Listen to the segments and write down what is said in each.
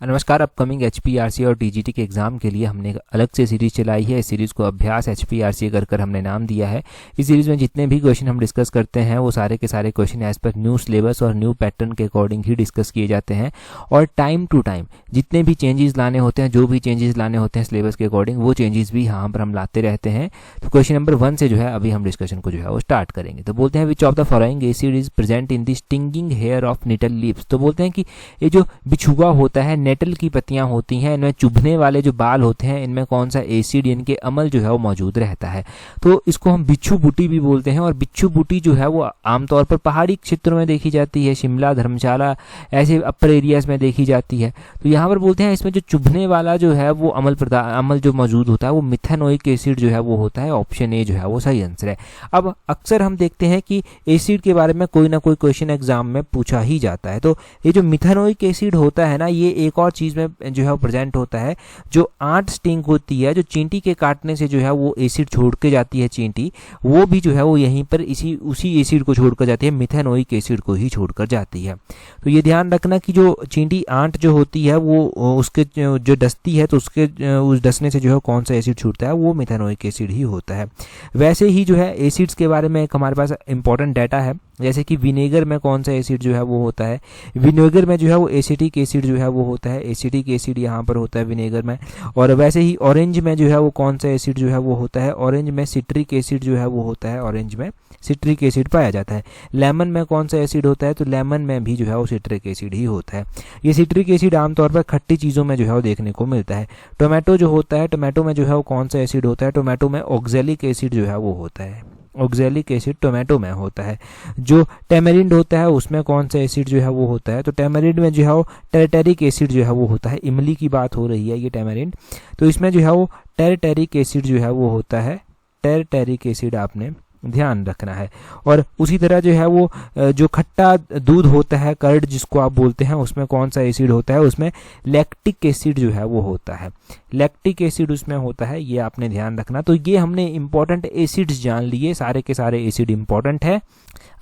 नमस्कार। Upcoming HPRC और TGT के एग्जाम के लिए हमने एक अलग से सीरीज चलाई है। इस सीरीज़ को अभ्यास HPRC कर हमने नाम दिया है। इस सीरीज़ में जितने भी क्वेश्चन हम डिस्कस करते हैं वो सारे के सारे question as per new syllabus और न्यू पैटर्न के अकॉर्डिंग ही डिस्कस किए जाते हैं और टाइम टू टाइम जितने भी चेंजेस लाने होते हैं, जो भी चेंजेस लाने होते हैं सिलेबस के अकॉर्डिंग, वो चेंजेस भी यहाँ पर हम लाते रहते हैं। तो क्वेश्चन नंबर 1 से जो है अभी हम डिस्कशन को जो है वो स्टार्ट करेंगे। तो बोलते हैं which of the following acid is present in the stinging hair of nettle leaves. तो बोलते हैं कि ये जो बिछुआ होता है, नेटल की पत्तियां होती हैं, इनमें चुभने वाले जो बाल होते हैं, इनमें कौन सा एसिड यानी कि अम्ल जो है वो मौजूद रहता है। तो इसको हम बिच्छू बूटी भी बोलते हैं और बिच्छू बूटी जो है वो आमतौर पर पहाड़ी क्षेत्रों में देखी जाती है, शिमला, धर्मशाला ऐसे अपर एरियाज में देखी जाती है। तो यहाँ पर बोलते हैं इसमें जो चुभने वाला जो है वो अम्ल जो मौजूद होता है वो मिथेनोइक एसिड जो है वो होता है। ऑप्शन ए जो है वो सही आंसर है। अब अक्सर हम देखते हैं कि एसिड के बारे में कोई ना कोई क्वेश्चन एग्जाम में पूछा ही जाता है। तो ये जो मिथेनोइक एसिड होता है ना, ये एक और चीज में जो है वो प्रेजेंट होता है। जो आंट स्टिंग होती है, जो चींटी के काटने से जो है वो एसिड छोड़ के जाती है चींटी, वो भी जो है वो यहीं पर उसी एसिड को छोड़कर जाती है, मिथेनोइक एसिड को ही छोड़कर जाती है। तो ये ध्यान रखना कि जो चींटी आंट जो होती है वो उसके जो डसती है तो उसके उस डसने से जो है कौन सा एसिड छूटता है, वो मिथेनोइक एसिड ही होता है। वैसे ही जो है एसिड्स के बारे में एक हमारे पास इंपॉर्टेंट डाटा है, जैसे कि विनेगर में कौन सा एसिड जो है वो होता है। विनेगर में जो है वो एसिटिक एसिड जो है वो होता है। एसिटिक एसिड यहाँ पर होता है विनेगर में। और वैसे ही ऑरेंज में जो है वो कौन सा एसिड जो है वो होता है, ऑरेंज में सिट्रिक एसिड जो है वो होता है। ऑरेंज में सिट्रिक एसिड पाया जाता है। लेमन में कौन सा एसिड होता है, तो लेमन में भी जो है वो सिट्रिक एसिड ही होता है। ये सिट्रिक एसिड आमतौर पर खट्टी चीज़ों में जो है वो देखने को मिलता है। टोमेटो जो होता है, टोमेटो में जो है वो कौन सा एसिड होता है, टोमेटो में ऑक्जेलिक एसिड जो है वो होता है। ऑक्जेलिक एसिड टोमेटो में होता है। जो टेमेरिंड होता है उसमें कौन सा एसिड जो है वो होता है, तो टेमेरिंड में जो है वो टेरेटेरिक एसिड जो है वो होता है। इमली की बात हो रही है ये टेमेरिंड, तो इसमें जो है वो टेरेटेरिक एसिड जो है वो होता है। टेरेटेरिक एसिड आपने ध्यान रखना है। और उसी तरह जो है वो जो खट्टा दूध होता है, कर्ड जिसको आप बोलते हैं, उसमें कौन सा एसिड होता है, उसमें लैक्टिक एसिड जो है वो होता है। लैक्टिक एसिड उसमें होता है, ये आपने ध्यान रखना। तो ये हमने इंपॉर्टेंट एसिड्स जान लिए, सारे के सारे एसिड इंपॉर्टेंट है।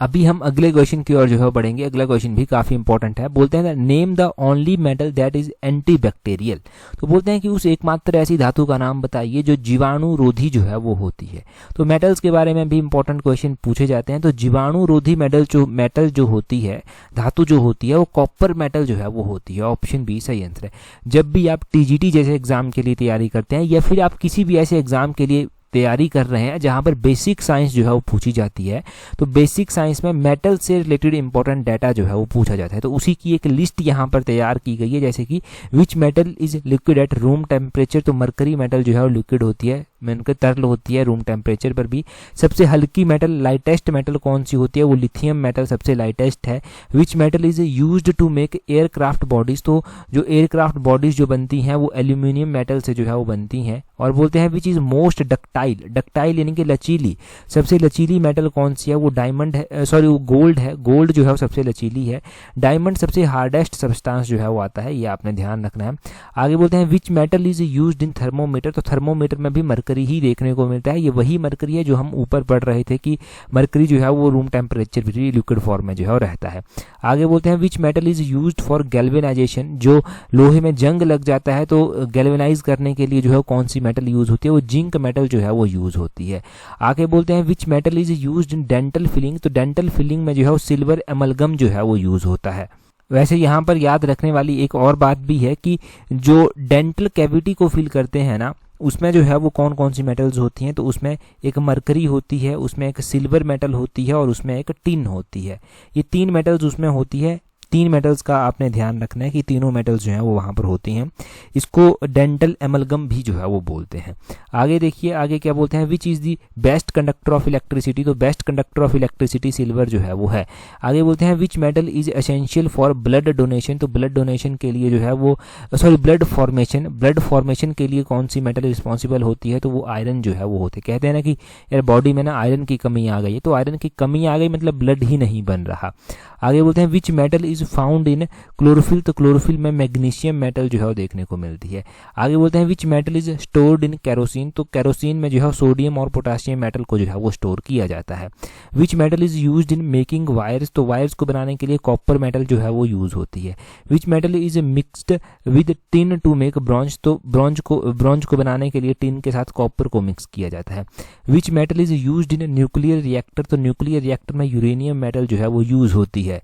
अभी हम अगले क्वेश्चन की ओर जो है बढ़ेंगे। अगला क्वेश्चन भी काफी इंपॉर्टेंट है। बोलते हैं name the only metal that is antibacterial. तो बोलते हैं कि उस एकमात्र ऐसी धातु का नाम बताइए जो जीवाणुरोधी जो है वो होती है। तो मेटल्स के बारे में भी इंपॉर्टेंट क्वेश्चन पूछे जाते हैं। तो जीवाणुरोधी मेटल जो होती है, धातु जो होती है, वो कॉपर मेटल जो है वो होती है। ऑप्शन बी सही आंसर है। जब भी आप TGT जैसे एग्जाम के लिए तैयारी करते हैं या फिर आप किसी भी ऐसे एग्जाम के लिए तैयारी कर रहे हैं जहां पर बेसिक साइंस जो है वो पूछी जाती है, तो बेसिक साइंस में मेटल से रिलेटेड इंपॉर्टेंट डाटा जो है वो पूछा जाता है। तो उसी की एक लिस्ट यहां पर तैयार की गई है, जैसे कि विच metal is liquid at room temperature. तो मरकरी मेटल जो है वो लिक्विड होती है, उनके तरल होती है रूम टेम्परेचर पर भी। सबसे हल्की मेटल, लाइटेस्ट मेटल कौन सी होती है, वो लिथियम मेटल सबसे लाइटेस्ट है। Which metal is used to make aircraft bodies. तो जो एयरक्राफ्ट बॉडीज जो बनती हैं वो एल्यूमिनियम मेटल से जो है वो बनती हैं। और बोलते हैं which is most ductile. Ductile यानी कि लचीली, सबसे लचीली मेटल कौन सी है, वो डायमंड है, सॉरी वो गोल्ड है। गोल्ड जो है वो सबसे लचीली है। डायमंड सबसे हार्डेस्ट सब्सटेंस जो है वो आता है, ये आपने ध्यान रखना है। आगे बोलते हैं which metal is used in thermometer. तो थर्मोमीटर में भी मरकरी ही देखने को मिलता है। ये वही मरकरी है जो हम ऊपर पढ़ रहे थे कि मरकरी जो है वो रूम टेम्परेचर भी लिक्विड फॉर्म में जो है वो रहता है। आगे बोलते हैं which metal is used for galvanisation. जो लोहे में जंग लग जाता है तो गैल्वेनाइज करने के लिए जो है कौन सी मेटल यूज होती है, वो जिंक मेटल जो है वो यूज होती है। आगे बोलते हैं which metal is used in dental filling. तो डेंटल फिलिंग में जो है वो सिल्वर एमलगम जो है वो यूज होता है। वैसे यहाँ पर याद रखने वाली एक और बात भी है कि जो डेंटल कैविटी को फिल करते हैं ना, उसमें जो है वो कौन कौन सी मेटल्स होती हैं, तो उसमें एक मरकरी होती है, उसमें एक सिल्वर मेटल होती है और उसमें एक टिन होती है। ये 3 मेटल्स उसमें होती है। 3 मेटल्स का आपने ध्यान रखना है कि तीनों मेटल्स जो हैं वो वहां पर होती हैं। इसको डेंटल एमलगम भी जो है वो बोलते हैं। आगे देखिए, आगे क्या बोलते हैं which is the best conductor of electricity. तो best conductor of electricity silver जो है वो है। आगे बोलते हैं which metal is essential for blood donation. तो ब्लड डोनेशन के लिए जो है वो ब्लड फॉर्मेशन के लिए कौन सी मेटल रिस्पॉन्सिबल होती है, तो वो आयरन जो है वो होते। कहते हैं ना कि यार बॉडी में ना आयरन की कमी आ गई है, तो आयरन की कमी आ गई मतलब ब्लड ही नहीं बन रहा। आगे बोलते हैं which metal is is found in chlorophyll, तो क्लोरोफिल में मैग्नीशियम मेटल जो है वो देखने को मिलती है। आगे बोलते हैं which metal is stored in kerosene, तो केरोसिन में जो है सोडियम और पोटाशियम मेटल को जो है वो स्टोर किया जाता है। Which metal is used in making wires, तो वायर्स को बनाने के लिए कॉपर मेटल जो है वो यूज होती है। Which metal is mixed with tin to make bronze, तो ब्रॉन्ज को बनाने के लिए टिन के साथ कॉपर को मिक्स किया जाता है। Which metal is used in nuclear reactor, तो न्यूक्लियर रिएक्टर में यूरेनियम मेटल जो है वो यूज होती है।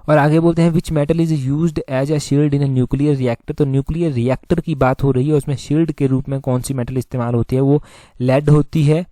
और आगे बोलते हैं which metal is used as a shield in nuclear reactor, तो न्यूक्लियर रिएक्टर की बात हो रही है, उसमें शील्ड के रूप में कौन सी मेटल इस्तेमाल होती है, वो लेड होती है।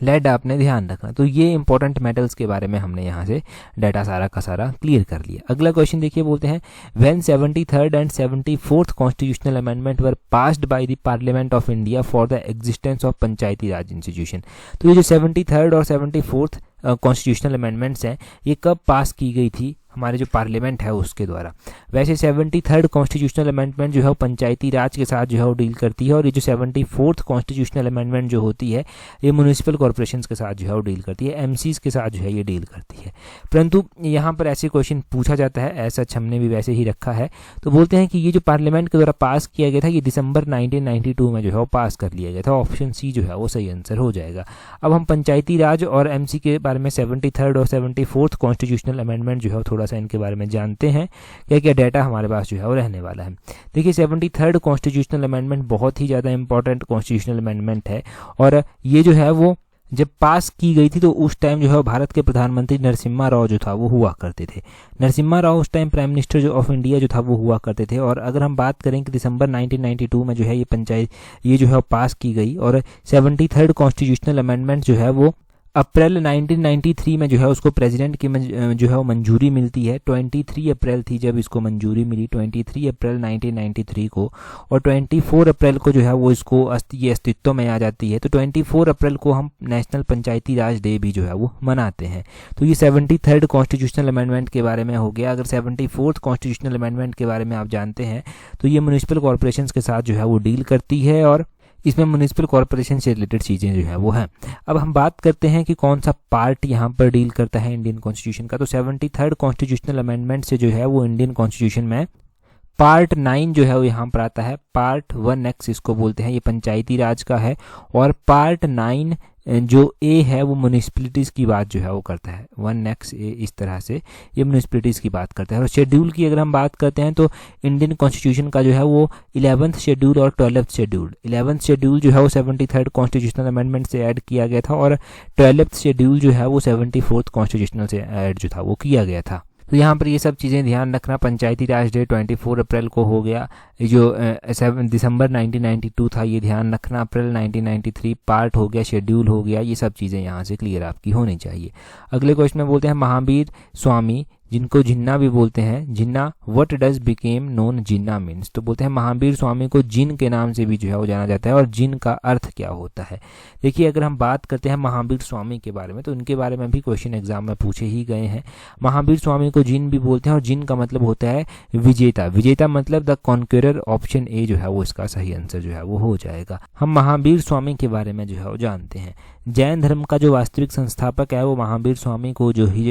लेड आपने ध्यान रखना। तो ये इंपॉर्टेंट मेटल्स के बारे में हमने यहाँ से डाटा सारा का सारा क्लियर कर लिया। अगला क्वेश्चन देखिए, बोलते हैं when 73rd and 74th constitutional amendment were passed by the parliament of India for the existence of Panchayati Raj institution, तो ये जो 73rd और 74th कॉन्स्टिट्यूशनल अमेंडमेंट्स हैं ये कब पास की गई थी, हमारे जो पार्लियामेंट है उसके द्वारा। वैसे 73rd कॉन्स्टिट्यूशनल अमेंडमेंट जो है वो पंचायती राज के साथ जो है वो डील करती है, और ये जो 74th कॉन्स्टिट्यूशनल अमेंडमेंट जो होती है ये म्यूनिसिपल कॉर्पोरेशंस के साथ जो है वो डील करती है, एमसीज के साथ जो है ये डील करती है। परंतु यहाँ पर ऐसे क्वेश्चन पूछा जाता है, ऐसा हमने भी वैसे ही रखा है। तो बोलते हैं कि ये जो पार्लियामेंट के द्वारा पास किया गया था ये दिसंबर 1992 में जो है वो पास कर लिया गया था। ऑप्शन सी जो है वो सही आंसर हो जाएगा। अब हम पंचायती राज और एमसी के बारे में 73rd और 74th कॉन्स्टिट्यूशनल अमेंडमेंट जो है थोड़ा सा इनके बारे में जानते हैं, क्या क्या डाटा हमारे पास जो है वो रहने वाला है। देखिए 73rd कॉन्स्टिट्यूशनल अमेंडमेंट बहुत ही ज़्यादा इंपॉर्टेंट कॉन्स्टिट्यूशनल अमेंडमेंट है, और ये जो है वो जब पास की गई थी तो उस टाइम जो है भारत के प्रधानमंत्री नरसिम्हा राव जो था वो हुआ करते थे। नरसिम्हा राव उस टाइम प्राइम मिनिस्टर जो ऑफ इंडिया जो था वो हुआ करते थे। और अगर हम बात करें कि दिसंबर 1992 में जो है ये जो है पास की गई, और 73rd कॉन्स्टिट्यूशनल अमेंडमेंट जो है वो अप्रैल 1993 में जो है उसको प्रेसिडेंट की जो है वो मंजूरी मिलती है। 23 अप्रैल थी जब इसको मंजूरी मिली, 23 अप्रैल 1993 को, और 24 अप्रैल को जो है वो इसको ये अस्तित्व में आ जाती है। तो 24 अप्रैल को हम नेशनल पंचायती राज डे भी जो है वो मनाते हैं। तो ये 73rd कॉन्स्टिट्यूशनल अमेंडमेंट के बारे में हो गया। अगर 74th कॉन्स्टिट्यूशनल अमेंडमेंट के बारे में आप जानते हैं तो ये म्यूनिसिपल कॉर्पोरेशन के साथ जो है वो डील करती है, और इसमें म्यूनिसिपल कॉर्पोरेशन से रिलेटेड चीज़ें जो है वो हैं। अब हम बात करते हैं कि कौन सा पार्ट यहाँ पर डील करता है इंडियन कॉन्स्टिट्यूशन का। तो 73rd कॉन्स्टिट्यूशनल अमेंडमेंट से जो है वो इंडियन कॉन्स्टिट्यूशन में पार्ट 9 जो है वो यहाँ पर आता है। पार्ट 1X इसको बोलते हैं, ये पंचायती राज का है, और पार्ट 9 जो ए है वो म्यूनिसिपलिटीज़ की बात जो है वो करता है। 1X ए इस तरह से ये म्यूनिसिपलिटीज़ की बात करता है। और शेड्यूल की अगर हम बात करते हैं तो इंडियन कॉन्स्टिट्यूशन का जो है वो 11th शेड्यूल और 12th शेड्यूल। 11th शेड्यूल जो है वो 73rd कॉन्स्टिट्यूशनल अमेंडमेंट से ऐड किया गया था, और 12th शेड्यूल जो है वो 74th कॉन्स्टिट्यूशनल से ऐड जो था वो किया गया था। तो यहाँ पर ये सब चीज़ें ध्यान रखना। पंचायती राज डे 24 अप्रैल को हो गया, जो दिसंबर 1992 था ये ध्यान रखना। अप्रैल 1993 पार्ट हो गया, शेड्यूल हो गया, ये सब चीज़ें यहाँ से क्लियर आपकी होनी चाहिए। अगले क्वेश्चन में बोलते हैं महावीर स्वामी, जिनको जिन्ना भी बोलते हैं, Jinnah what does became known Jinnah means. तो बोलते हैं महावीर स्वामी को जिन के नाम से भी जो है वो जाना जाता है, और जिन का अर्थ क्या होता है। देखिए अगर हम बात करते हैं महावीर स्वामी के बारे में तो उनके बारे में भी क्वेश्चन एग्जाम में पूछे ही गए हैं। महावीर स्वामी को जिन भी बोलते हैं, और जिन का मतलब होता है विजेता। विजेता मतलब द कॉन्क्वेरर। ऑप्शन ए जो है वो इसका सही आंसर जो है वो हो जाएगा। हम महावीर स्वामी के बारे में जो है वो जानते हैं। जैन धर्म का जो वास्तविक संस्थापक है वो महावीर स्वामी को जो ही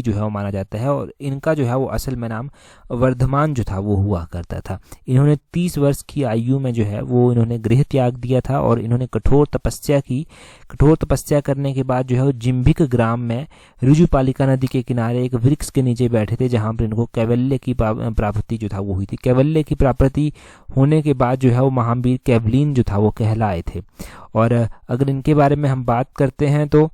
जो है वो माना जाता है, और इनका जो है वो असल में नाम वर्धमान जो था वो हुआ करता था। इन्होंने 30 वर्ष की आयु में जो है वो इन्होंने गृह त्याग दिया था, और इन्होंने कठोर तपस्या की। कठोर तपस्या करने के बाद जो है वो जिम्भिक ग्राम में ऋजुपालिका नदी के किनारे एक वृक्ष के नीचे बैठे थे, जहाँ पर इनको कैवल्य की प्राप्ति जो था वो हुई थी। कैवल्य की प्राप्ति होने के बाद जो है वो महावीर कैवलीन जो था वो कहलाए थे। और अगर इनके बारे में हम बात करते हैं तो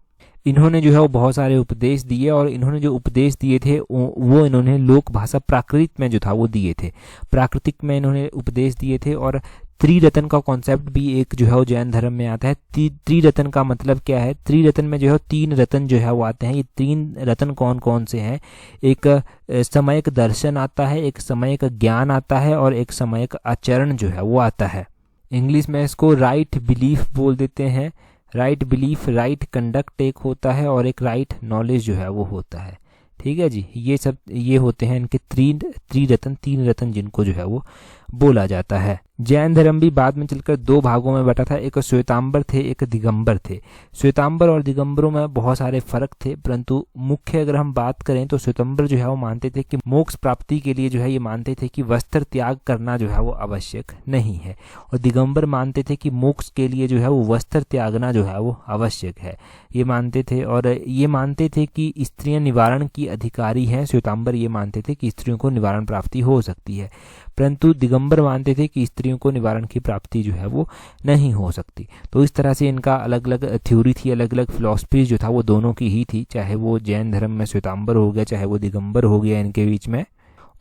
इन्होंने जो है वो बहुत सारे उपदेश दिए, और इन्होंने जो उपदेश दिए थे वो इन्होंने लोक भाषा प्राकृत में जो था वो दिए थे। प्राकृतिक में इन्होंने उपदेश दिए थे। और त्रिरत्न का कॉन्सेप्ट भी एक जो है वो जैन धर्म में आता है। त्रिरत्न का मतलब क्या है? त्रिरत्न में जो है 3 रत्न जो है वो आते हैं। ये 3 रत्न कौन कौन से हैं? एक समयक दर्शन आता है, एक समयक ज्ञान आता है, और एक समयक आचरण जो है वो आता है। इंग्लिश में इसको राइट बिलीफ बोल देते हैं। राइट बिलीफ, राइट कंडक्ट एक होता है, और एक राइट नॉलेज जो है वो होता है। ठीक है जी, ये सब ये होते हैं इनके 3 रत्न जिनको जो है वो बोला जाता है। जैन धर्म भी बाद में चलकर दो भागों में बटा था, एक श्वेतांबर थे, एक दिगंबर थे। श्वेतांबर और दिगंबरों में बहुत सारे फर्क थे, परंतु मुख्य अगर हम बात करें तो श्वेतांबर जो है वो मानते थे कि मोक्ष प्राप्ति के लिए जो है ये मानते थे कि वस्त्र त्याग करना जो है वो आवश्यक नहीं है, और दिगंबर मानते थे कि मोक्ष के लिए जो है वो वस्त्र त्यागना जो है वो आवश्यक है, ये मानते थे। और ये मानते थे कि स्त्रियां निवारण की अधिकारी हैं। श्वेतांबर ये मानते थे कि स्त्रियों को निवारण प्राप्ति हो सकती है, परंतु दिगंबर मानते थे कि स्त्रियों को निवारण की प्राप्ति जो है वो नहीं हो सकती। तो इस तरह से इनका अलग अलग थ्योरी थी, अलग अलग फिलॉसफी जो था वो दोनों की ही थी, चाहे वो जैन धर्म में श्वेतांबर हो गया, चाहे वो दिगंबर हो गया इनके बीच में।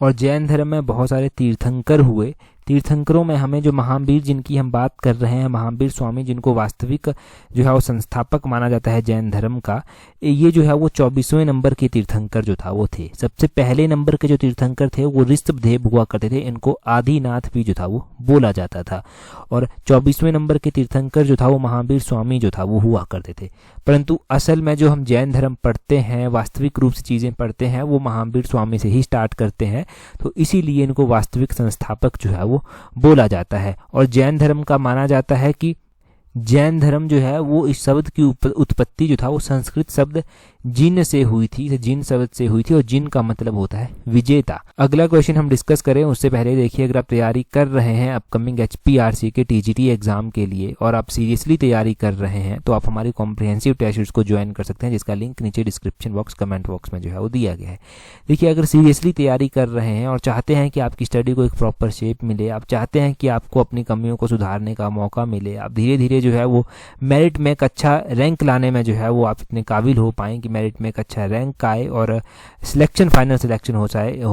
और जैन धर्म में बहुत सारे तीर्थंकर हुए। तीर्थंकरों में हमें जो महावीर जिनकी हम बात कर रहे हैं, महावीर स्वामी, जिनको वास्तविक जो है वो संस्थापक माना जाता है जैन धर्म का, ये जो है वो 24वें नंबर के तीर्थंकर जो था वो थे। सबसे पहले नंबर के जो तीर्थंकर थे वो ऋषभदेव हुआ करते थे, इनको आदिनाथ भी जो था वो बोला जाता था। और 24वें नंबर के तीर्थंकर जो था वो महावीर स्वामी जो था वो हुआ करते थे। परंतु असल में जो हम जैन धर्म पढ़ते हैं, वास्तविक रूप से चीज़ें पढ़ते हैं, वो महावीर स्वामी से ही स्टार्ट करते हैं, तो इसीलिए इनको वास्तविक संस्थापक जो है वो बोला जाता है। और जैन धर्म का माना जाता है कि जैन धर्म जो है वो इस शब्द की उत्पत्ति जो था वो संस्कृत शब्द जिन से हुई थी, जिन शब्द से हुई थी, और जिन का मतलब होता है विजेता। अगला क्वेश्चन हम डिस्कस करें उससे पहले देखिए, अगर आप तैयारी कर रहे हैं अपकमिंग HPRC के TGT एग्जाम के लिए और आप सीरियसली तैयारी कर रहे हैं तो आप हमारी कॉम्प्रिहेंसिव टेस्ट सीरीज को ज्वाइन कर सकते हैं, जिसका लिंक नीचे डिस्क्रिप्शन बॉक्स कमेंट बॉक्स में जो है वो दिया गया है। देखिए, अगर सीरियसली तैयारी कर रहे हैं और चाहते हैं कि आपकी स्टडी को एक प्रॉपर शेप मिले, आप चाहते हैं कि आपको अपनी कमियों को सुधारने का मौका मिले, आप धीरे धीरे जो है वो मेरिट में एक अच्छा रैंक लाने में जो है वो आप इतने काबिल हो पाएँ कि मेरिट में एक अच्छा रैंक आए और सिलेक्शन फाइनल सिलेक्शन हो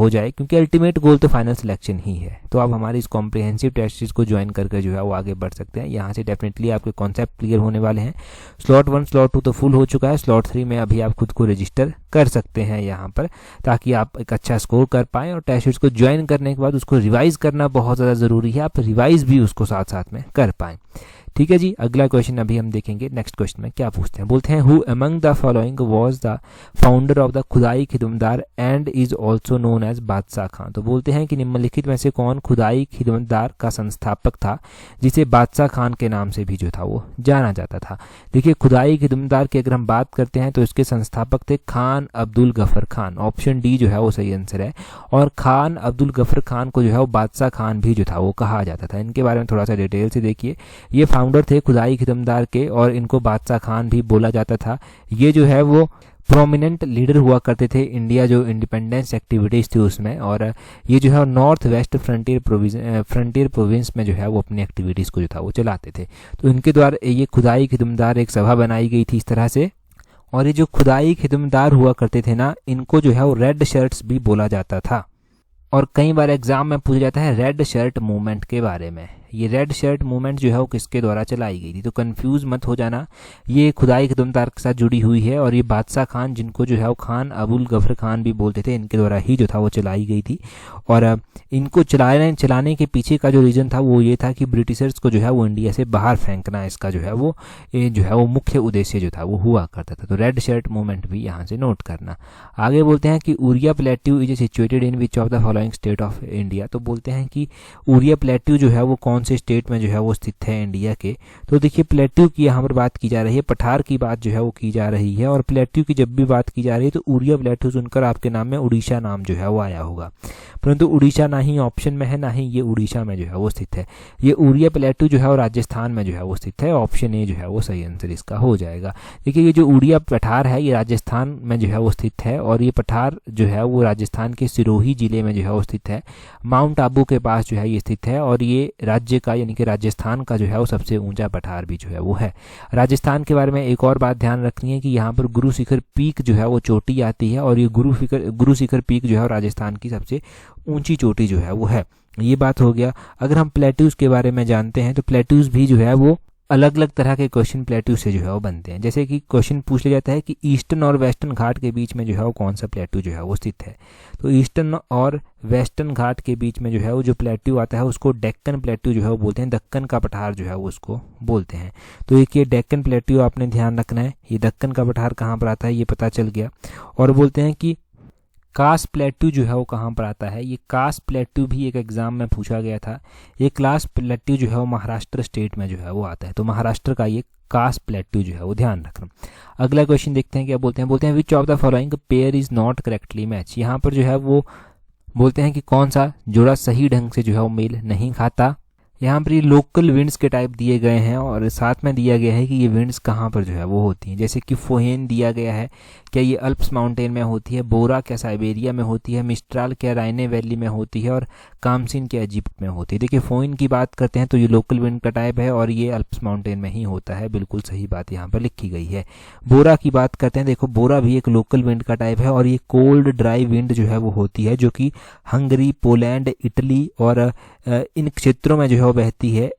जाए, क्योंकि अल्टीमेट गोल तो फाइनल सिलेक्शन ही है। तो आप हमारी इस कॉम्प्रिहेंसिव टेस्ट सीरीज को ज्वाइन करके जो है वो आगे बढ़ सकते हैं। यहाँ से डेफिनेटली आपके कॉन्सेप्ट क्लियर होने वाले हैं। स्लॉट 1 स्लॉट 2 तो फुल हो चुका है, स्लॉट 3 में अभी आप खुद को रजिस्टर कर सकते हैं यहाँ पर, ताकि आप एक अच्छा स्कोर कर पाएँ। और टेस्ट सीरीज को ज्वाइन करने के बाद उसको रिवाइज करना बहुत ज़्यादा ज़रूरी है, आप रिवाइज भी उसको साथ साथ में कर पाएँ। ठीक है जी, अगला क्वेश्चन अभी हम देखेंगे। नेक्स्ट क्वेश्चन में क्या पूछते हैं, बोलते हैं who among the following was the founder of the Khudai Khidmatgar and is also known as Badshah Khan. तो बोलते हैं कि निम्नलिखित में से कौन खुदाई खिदमतगार का संस्थापक था, जिसे बादशाह खान के नाम से भी जो था वो जाना जाता था। देखिए, खुदाई खिदमतगार की अगर हम बात करते हैं तो इसके संस्थापक थे Khan Abdul Gruffudd Khan. Option D जो है वो सही आंसर है। और खान अब्दुल गफर खान को जो है वो बादशाह खान भी जो था वो कहा जाता था। इनके बारे में थोड़ा सा डिटेल से देखिए। ये फाउंडर थे खुदाई खिदमतगार के और इनको बादशाह खान भी बोला जाता था। ये जो है वो प्रोमिनेंट लीडर हुआ करते थे इंडिया जो इंडिपेंडेंस एक्टिविटीज़ थी उसमें, और ये जो है नॉर्थ वेस्ट फ्रंटियर प्रोविंस में जो है वो अपनी एक्टिविटीज़ को जो था वो चलाते थे। तो इनके द्वारा ये खुदाई खिदमतगार एक सभा बनाई गई थी इस तरह से। और ये जो खुदाई खिदमतगार हुआ करते थे ना, इनको जो है वो रेड शर्ट्स भी बोला जाता था। और कई बार एग्जाम में पूछा जाता है रेड शर्ट मूवमेंट के बारे में। ये रेड शर्ट मूवमेंट जो है वो किसके द्वारा चलाई गई थी, तो कंफ्यूज मत हो जाना, ये खुदाई खिदमतगार के साथ जुड़ी हुई है। और ये बादशाह खान, जिनको जो है वो खान अबुल गफर खान भी बोलते थे, इनके द्वारा ही जो था वो चलाई गई थी। और इनको चलाने के पीछे का जो रीज़न था वो ये था कि ब्रिटिशर्स को जो है वो इंडिया से बाहर फेंकना, इसका जो है वो मुख्य उद्देश्य जो था वो हुआ करता था। तो रेड शर्ट मूवमेंट भी यहाँ से नोट करना। आगे बोलते हैं कि urea plateau is situated in which of the following state of India. तो बोलते हैं कि उरिया प्लेट्यू जो है वो कौन से स्टेट में जो है वो स्थित है इंडिया के। तो देखिए, प्लेट्यू की यहाँ पर बात की जा रही है, पठार की बात जो है वो की जा रही है। और प्लेट्यू की जब भी बात की जा रही है तो उरिया प्लेट्यू सुनकर आपके नाम में उड़ीसा नाम जो है वो आया होगा, परंतु उड़ीसा ना ही ऑप्शन में है, ना ही ये उड़ीसा में जो है वो स्थित है। ये उरिया प्लेट्यू जो है वो राजस्थान में जो है वो स्थित है। ऑप्शन ए जो है वो सही आंसर इसका हो जाएगा। देखिए, ये जो उड़िया पठार है ये राजस्थान में जो है वो स्थित है, और ये पठार जो है वो राजस्थान के सिरोही जिले में जो है वो स्थित है। माउंट आबू के पास जो है ये स्थित है। और ये राज्य का यानी कि राजस्थान का जो है वो सबसे ऊंचा पठार भी जो है वो है। राजस्थान के बारे में एक और बात ध्यान रखनी है कि यहाँ पर गुरु शिखर पीक जो है वो चोटी आती है, और ये गुरु शिखर पीक जो है राजस्थान की सबसे ऊंची चोटी जो है वो है। ये बात हो गया। अगर हम प्लेट्यूज के बारे में जानते हैं तो प्लेट्यूज भी जो है वो अलग अलग तरह के क्वेश्चन प्लेट्यू से जो है वो बनते हैं। जैसे कि क्वेश्चन पूछ लिया जाता है कि ईस्टर्न और वेस्टर्न घाट के बीच में जो है वो कौन सा प्लेट्यू जो है वो स्थित है। तो ईस्टर्न और वेस्टर्न घाट के बीच में जो है वो जो प्लेट्यू आता है उसको डेक्कन प्लेट्यू जो है वो बोलते हैं। दक्कन का पठार जो है वो उसको बोलते हैं। तो एक ये डेक्कन प्लेट्यू आपने ध्यान रखना है। ये दक्कन का पठार कहाँ पर आता है ये पता चल गया। और बोलते हैं कि कास प्लेट्यू जो है वो कहाँ पर आता है? ये कास प्लेट्यू भी एक एग्जाम में पूछा गया था। ये कास प्लेट्यू जो है वो महाराष्ट्र स्टेट में जो है वो आता है, तो महाराष्ट्र का ये कास प्लेट्यू जो है वो ध्यान रखना। अगला क्वेश्चन देखते हैं क्या बोलते हैं which of the following pair is not correctly match. यहाँ पर जो है वो बोलते हैं कि कौन सा जोड़ा सही ढंग से जो है वो मेल नहीं खाता। यहाँ पर ये लोकल विंड्स के टाइप दिए गए हैं और साथ में दिया गया है कि ये विंड्स कहाँ पर जो है वो होती हैं। जैसे कि फोहेन दिया गया है, क्या ये अल्प्स माउंटेन में होती है? बोरा क्या साइबेरिया में होती है? मिस्ट्राल क्या राइने वैली में होती है? और कामसिन क्या इजिप्ट में होती है? देखिए फोहेन की बात करते हैं तो ये लोकल विंड का टाइप है और ये अल्प्स माउंटेन में ही होता है, बिल्कुल सही बात यहाँ पर लिखी गई है। बोरा की बात करते हैं, देखो बोरा भी एक लोकल विंड का टाइप है और ये कोल्ड ड्राई विंड जो है वो होती है, जो कि हंगरी, पोलैंड, इटली और इन क्षेत्रों में जो है वो बहती है,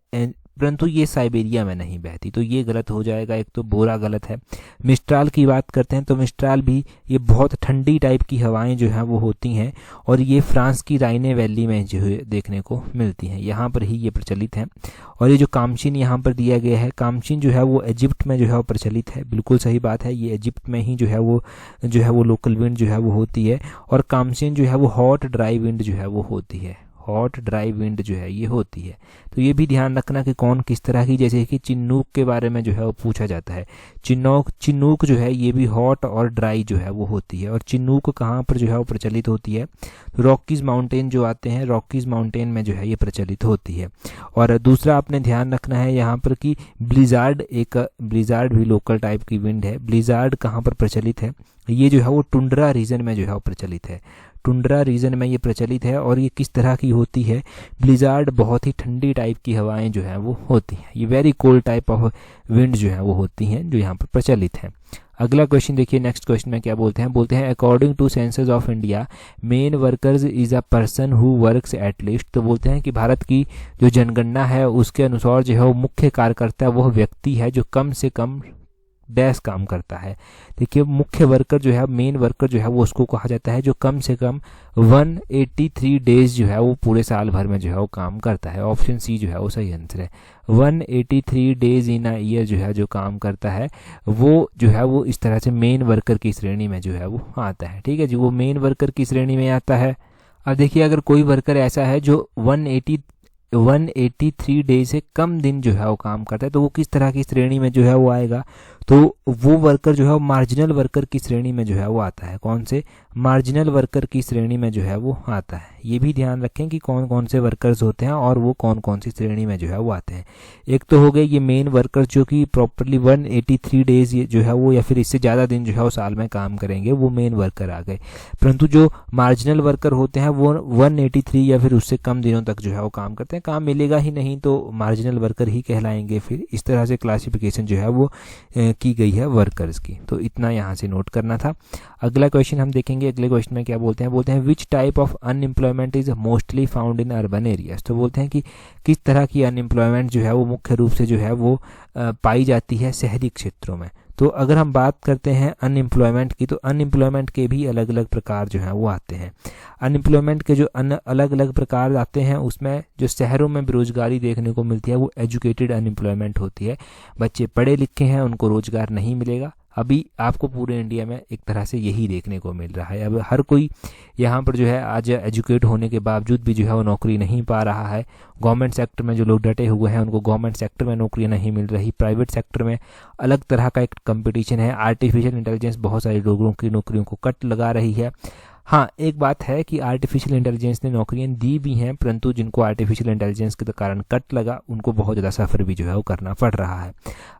परंतु ये साइबेरिया में नहीं बहती, तो ये गलत हो जाएगा। एक तो बोरा गलत है। मिस्ट्राल की बात करते हैं तो मिस्ट्राल भी ये बहुत ठंडी टाइप की हवाएं जो हैं वो होती हैं और ये फ्रांस की राइने वैली में जो है देखने को मिलती हैं, यहाँ पर ही ये प्रचलित हैं। और ये जो कामशिन यहाँ पर दिया गया है, कामशिन जो है वो इजिप्ट में जो है वो प्रचलित है, बिल्कुल सही बात है। ये इजिप्ट में ही जो है वो लोकल विंड जो है वो होती है और कामशिन जो है वो हॉट ड्राई विंड जो है वो होती है, हॉट ड्राई विंड जो है ये होती है। तो ये भी ध्यान रखना कि कौन किस तरह की, जैसे कि चिन्नूक के बारे में जो है वो पूछा जाता है। चिन्नूक जो है ये भी हॉट और ड्राई जो है वो होती है। और चिन्नूक कहाँ पर जो है वो प्रचलित होती है? तो रॉकीज माउंटेन जो आते हैं, रॉकीज माउंटेन में जो है ये प्रचलित होती है। और दूसरा आपने ध्यान रखना है यहाँ पर कि ब्लिजार्ड भी लोकल टाइप की विंड है। ब्लिजार्ड कहाँ पर प्रचलित है? ये जो है वो टुंड्रा रीजन में जो है वो प्रचलित है, टुंड्रा रीजन में ये प्रचलित है। और ये किस तरह की होती है? ब्लिजार्ड बहुत ही ठंडी टाइप की हवाएं जो हैं वो होती हैं, ये very cold type of wind जो है वो होती हैं जो यहाँ पर प्रचलित हैं। अगला क्वेश्चन देखिए, नेक्स्ट क्वेश्चन में क्या बोलते हैं according to census of India main workers is a person who works at least. तो बोलते हैं कि भारत की जो जनगणना है उसके अनुसार जो है वो मुख्य कार्यकर्ता वह व्यक्ति है जो कम से कम डैश काम करता है। देखिए मुख्य वर्कर जो है, मेन वर्कर जो है वो उसको कहा जाता है जो कम से कम 183 डेज जो है वो पूरे साल भर में जो है वो काम करता है। ऑप्शन सी जो है वो सही आंसर है। 183 डेज इन अ ईयर जो है जो काम करता है वो जो है वो इस तरह से मेन वर्कर की श्रेणी में जो है वो आता है। ठीक है जी, वो मेन वर्कर की श्रेणी में आता है। अब देखिए अगर कोई वर्कर ऐसा है जो 183 डेज से कम दिन जो है वो काम करता है तो वो किस तरह की श्रेणी में जो है वो आएगा? तो वो वर्कर जो है वो मार्जिनल वर्कर की श्रेणी में जो है वो आता है। कौन से? मार्जिनल वर्कर की श्रेणी में जो है वो आता है। ये भी ध्यान रखें कि कौन कौन से वर्कर्स होते हैं और वो कौन कौन सी श्रेणी में जो है वो आते हैं। एक तो हो गए ये मेन वर्कर जो कि प्रॉपरली 183 डेज जो है वो या फिर इससे ज़्यादा दिन जो है वो साल में काम करेंगे, वो मेन वर्कर आ गए। परंतु जो मार्जिनल वर्कर होते हैं वो 183 या फिर उससे कम दिनों तक जो है वो काम करते हैं, काम मिलेगा ही नहीं तो मार्जिनल वर्कर ही कहलाएंगे। फिर इस तरह से क्लासिफिकेशन जो है वो की गई है वर्कर्स की, तो इतना यहाँ से नोट करना था। अगला क्वेश्चन हम देखेंगे। अगले क्वेश्चन में क्या बोलते हैं which type of unemployment is mostly found in urban areas. तो बोलते हैं कि किस तरह की अनएम्प्लॉयमेंट जो है वो मुख्य रूप से जो है वो पाई जाती है शहरी क्षेत्रों में। तो अगर हम बात करते हैं अनएम्प्लॉयमेंट की, तो अनएम्प्लॉयमेंट के भी अलग अलग प्रकार जो हैं वो आते हैं। अनएम्प्लॉयमेंट के जो अलग अलग प्रकार आते हैं उसमें जो शहरों में बेरोजगारी देखने को मिलती है वो एजुकेटेड अनएम्प्लॉयमेंट होती है। बच्चे पढ़े लिखे हैं, उनको रोजगार नहीं मिलेगा। अभी आपको पूरे इंडिया में एक तरह से यही देखने को मिल रहा है। अब हर कोई यहाँ पर जो है आज एजुकेट होने के बावजूद भी जो है वो नौकरी नहीं पा रहा है। गवर्नमेंट सेक्टर में जो लोग डटे हुए हैं उनको गवर्नमेंट सेक्टर में नौकरियाँ नहीं मिल रही, प्राइवेट सेक्टर में अलग तरह का एक कंपटीशन है। आर्टिफिशियल इंटेलिजेंस बहुत सारे लोगों की नौकरियों को कट लगा रही है। हाँ, एक बात है कि आर्टिफिशियल इंटेलिजेंस ने नौकरियां दी भी हैं, परंतु जिनको आर्टिफिशियल इंटेलिजेंस के कारण कट लगा उनको बहुत ज़्यादा सफ़र भी जो है वो करना पड़ रहा है।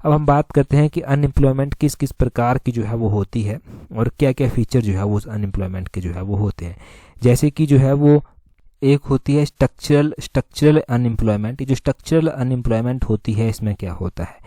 अब हम बात करते हैं कि अनएम्प्लॉयमेंट किस किस प्रकार की जो है वो होती है और क्या क्या फीचर जो है वो अनएम्प्लॉयमेंट के जो है वो होते हैं। जैसे कि जो है वो एक होती है स्ट्रक्चरल अनएम्प्लॉयमेंट। ये जो स्ट्रक्चरल अनएम्प्लॉयमेंट होती है इसमें क्या होता है?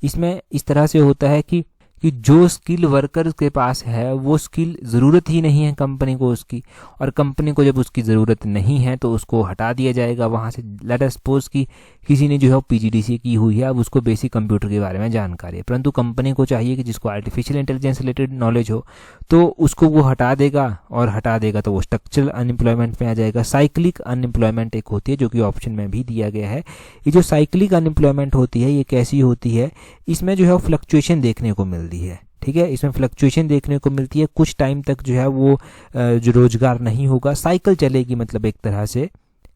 इसमें इस तरह से होता है कि जो स्किल वर्कर के पास है वो स्किल ज़रूरत ही नहीं है कंपनी को उसकी, और कंपनी को जब उसकी ज़रूरत नहीं है तो उसको हटा दिया जाएगा वहाँ से। लेट अस सपोज कि किसी ने जो है पीजीडीसी की हुई है, अब उसको बेसिक कंप्यूटर के बारे में जानकारी है, परंतु कंपनी को चाहिए कि जिसको आर्टिफिशियल इंटेलिजेंस रिलेटेड नॉलेज हो, तो उसको वो हटा देगा, और हटा देगा तो वो स्ट्रक्चरल अनएम्प्लॉयमेंट में आ जाएगा। साइक्लिक अनएम्प्लॉयमेंट एक होती है जो कि ऑप्शन में भी दिया गया है। ये जो साइक्लिक अनएम्प्लॉयमेंट होती है ये कैसी होती है? इसमें जो है फ्लक्चुएशन देखने को मिलती है। ठीक है। इसमें फ्लक्चुएशन देखने को मिलती है, कुछ टाइम तक जो है वो जो रोजगार नहीं होगा, साइकिल चलेगी, मतलब एक तरह से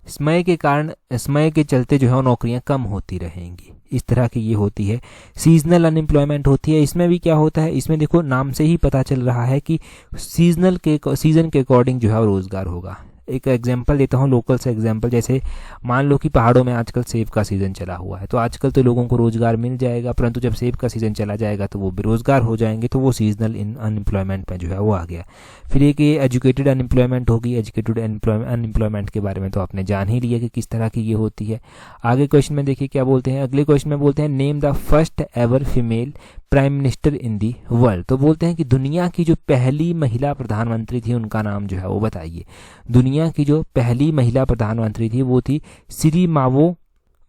समय के कारण, समय के चलते जो है वो नौकरियां कम होती रहेंगी, इस तरह की ये होती है। सीजनल अनएम्प्लॉयमेंट होती है। इसमें भी क्या होता है, इसमें देखो नाम से ही पता चल रहा है कि सीजन के अकॉर्डिंग जो है वो रोजगार होगा। एक एग्जांपल देता हूँ, लोकल से एग्जांपल, जैसे मान लो कि पहाड़ों में आजकल सेब का सीज़न चला हुआ है, तो आजकल तो लोगों को रोज़गार मिल जाएगा, परंतु जब सेब का सीज़न चला जाएगा तो वो बेरोज़गार हो जाएंगे, तो वो सीजनल अनएम्प्लॉयमेंट में जो है वो आ गया। फिर एक ये एजुकेटेड अनएम्प्लॉयमेंट होगी। एजुकेटेड अनएम्प्लॉयमेंट के बारे में तो आपने जान ही लिया कि किस तरह की ये होती है। आगे क्वेश्चन में देखिए क्या बोलते हैं, अगले क्वेश्चन में बोलते हैं name the first ever female prime minister in the world. तो बोलते हैं कि दुनिया की जो पहली महिला प्रधानमंत्री थी उनका नाम जो है वो बताइए। दुनिया की जो पहली महिला प्रधानमंत्री थी वो थी सिरिमावो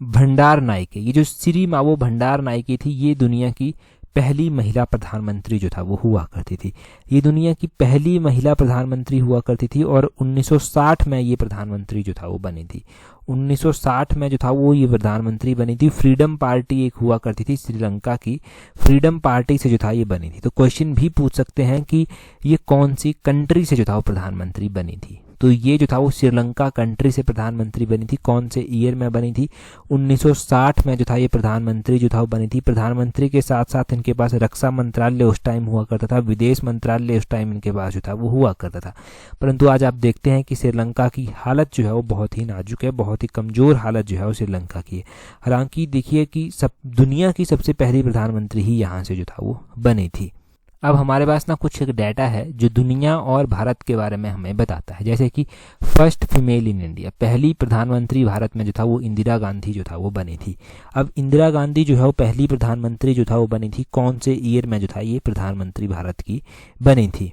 भंडार नायके। ये जो सिरिमावो भंडार नायके थी, ये दुनिया की पहली महिला प्रधानमंत्री जो था वो हुआ करती थी। ये दुनिया की पहली महिला प्रधानमंत्री हुआ करती थी और 1960 में ये प्रधानमंत्री जो था वो बनी थी। 1960 में जो था वो ये प्रधानमंत्री बनी थी। फ्रीडम पार्टी एक हुआ करती थी श्रीलंका की, फ्रीडम पार्टी से जो था ये बनी थी। तो क्वेश्चन भी पूछ सकते हैं कि ये कौन सी कंट्री से जो था वो प्रधानमंत्री बनी थी। तो ये जो था वो श्रीलंका कंट्री से प्रधानमंत्री बनी थी। कौन से ईयर में बनी थी? 1960 में जो था ये प्रधानमंत्री जो था वो बनी थी। प्रधानमंत्री के साथ साथ इनके पास रक्षा मंत्रालय उस टाइम हुआ करता था, विदेश मंत्रालय उस टाइम इनके पास जो था वो हुआ करता था। परंतु आज आप देखते हैं कि श्रीलंका की हालत जो है वो बहुत ही नाजुक है, बहुत ही कमज़ोर हालत जो है वो श्रीलंका की है। हालांकि देखिए कि दुनिया की सबसे पहली प्रधानमंत्री ही यहाँ से जो था वो बनी थी। अब हमारे पास ना कुछ डाटा है जो दुनिया और भारत के बारे में हमें बताता है। जैसे कि फर्स्ट फीमेल इन इंडिया, पहली प्रधानमंत्री भारत में जो था वो इंदिरा गांधी जो था वो बनी थी। अब इंदिरा गांधी जो है वो पहली प्रधानमंत्री जो था वो बनी थी कौन से ईयर में जो था ये प्रधानमंत्री भारत की बनी थी?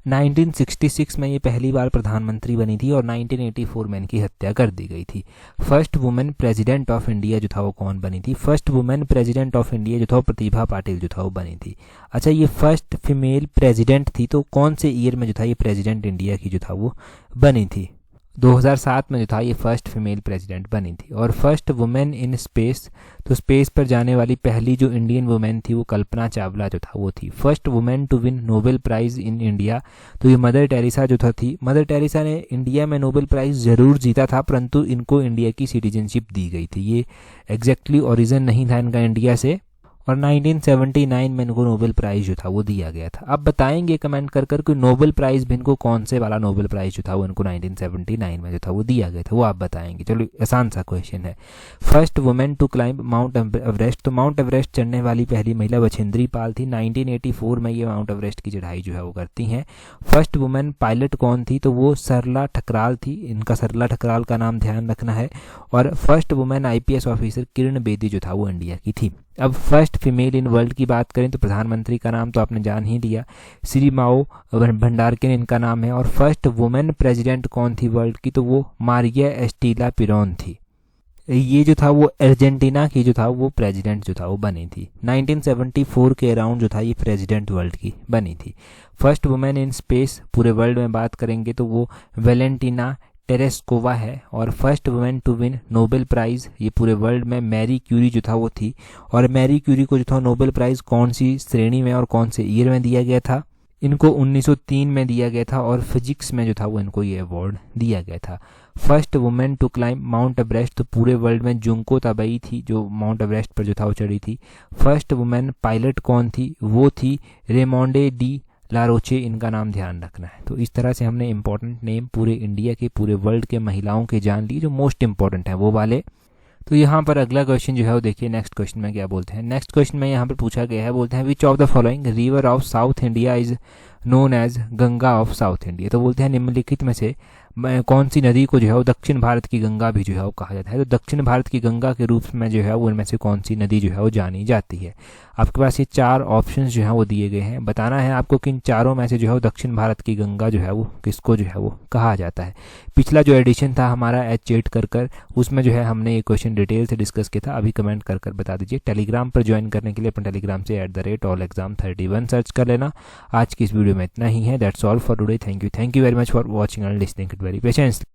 1966 में ये पहली बार प्रधानमंत्री बनी थी और 1984 में इनकी हत्या कर दी गई थी। First women president of India जो था वो कौन बनी थी? First women president of India जो था वो प्रतिभा पाटिल जो था वो बनी थी। अच्छा, ये फर्स्ट फीमेल प्रेसिडेंट थी, तो कौन से ईयर में जो था ये प्रेसिडेंट इंडिया की जो था वो बनी थी? 2007 में जो था ये फर्स्ट फीमेल प्रेसिडेंट बनी थी। और फर्स्ट वुमेन इन स्पेस, तो स्पेस पर जाने वाली पहली जो इंडियन वुमेन थी वो कल्पना चावला जो था वो थी। First women to win Nobel prize in India, तो ये मदर टेरेसा जो थी। मदर टेरेसा ने इंडिया में नोबेल प्राइज़ ज़रूर जीता था, परंतु इनको इंडिया की सिटीजनशिप दी गई थी। ये एग्जैक्टली ओरिजिन नहीं था इनका इंडिया से, और 1979 में इनको नोबेल प्राइज़ जो था वो दिया गया था। अब बताएंगे कमेंट कर कर कि नोबेल प्राइज़ भी इनको कौन से वाला नोबेल प्राइज़ जो था वो इनको 1979 में जो था वो दिया गया था, वो आप बताएंगे। चलो आसान सा क्वेश्चन है। First women to climb Mount Everest, तो माउंट एवरेस्ट चढ़ने वाली पहली महिला बछेंद्री पाल थी। 1984 में ये माउंट एवरेस्ट की चढ़ाई जो है वो करती हैं। फर्स्ट वुमेन पायलट कौन थी? तो वो सरला ठकराल थी, इनका सरला ठकराल का नाम ध्यान रखना है। और first women IPS officer Kiran Bedi जो था वो इंडिया की थी। अब फर्स्ट फीमेल इन वर्ल्ड की बात करें तो प्रधानमंत्री का नाम तो आपने जान ही लिया, सिरिमाओ भंडारकर इनका नाम है। और फर्स्ट वुमेन प्रेसिडेंट कौन थी वर्ल्ड की? तो वो मारिया एस्टीला पिरोन थी। ये जो था वो अर्जेंटीना की जो था वो प्रेसिडेंट जो था वो बनी थी। 1974 के अराउंड जो था ये प्रेसिडेंट वर्ल्ड की बनी थी। फर्स्ट वुमेन इन स्पेस पूरे वर्ल्ड में बात करेंगे तो वो वेलेंटिना टेरेस्कोवा है। और first women to win Nobel prize ये पूरे वर्ल्ड में मैरी क्यूरी जो था वो थी। और मैरी क्यूरी को जो था नोबेल प्राइज़ कौन सी श्रेणी में और कौन से ईयर में दिया गया था? इनको 1903 में दिया गया था और फिजिक्स में जो था वो इनको ये अवार्ड दिया गया था। First women to climb Mount Everest, तो पूरे वर्ल्ड में जुंको ताबई थी जो माउंट एवरेस्ट पर जो था वो चढ़ी थी। फर्स्ट वुमेन पायलट कौन थी? वो थी रेमोंडे डी लारोचे, इनका नाम ध्यान रखना है। तो इस तरह से हमने इंपॉर्टेंट नेम पूरे इंडिया के, पूरे वर्ल्ड के महिलाओं के जान लिए जो मोस्ट इंपॉर्टेंट है वो वाले। तो यहाँ पर अगला क्वेश्चन जो है वो देखिए, नेक्स्ट क्वेश्चन में क्या बोलते हैं। नेक्स्ट क्वेश्चन में यहाँ पर पूछा गया है, बोलते हैं which of the following river of south India is known as Ganga of south India. तो बोलते हैं निम्नलिखित में से कौन सी नदी को जो है वो दक्षिण भारत की गंगा भी जो है वो कहा जाता है। तो दक्षिण भारत की गंगा के रूप में जो है वो इनमें से कौन सी नदी जो है वो जानी जाती है। आपके पास ये 4 ऑप्शंस जो हैं वो दिए गए हैं। बताना है आपको कि इन चारों में से जो है वो दक्षिण भारत की गंगा जो है वो किसको जो है वो कहा जाता है। पिछला जो एडिशन था हमारा H8 कर उसमें जो है हमने ये क्वेश्चन डिटेल से डिस्कस किया था। अभी कमेंट कर बता दीजिए। टेलीग्राम पर ज्वाइन करने के लिए अपने टेलीग्राम से @allexam31 सर्च कर लेना। आज की इस वीडियो में इतना ही है। That's all for today. Thank you very much for watching and listening it very patiently.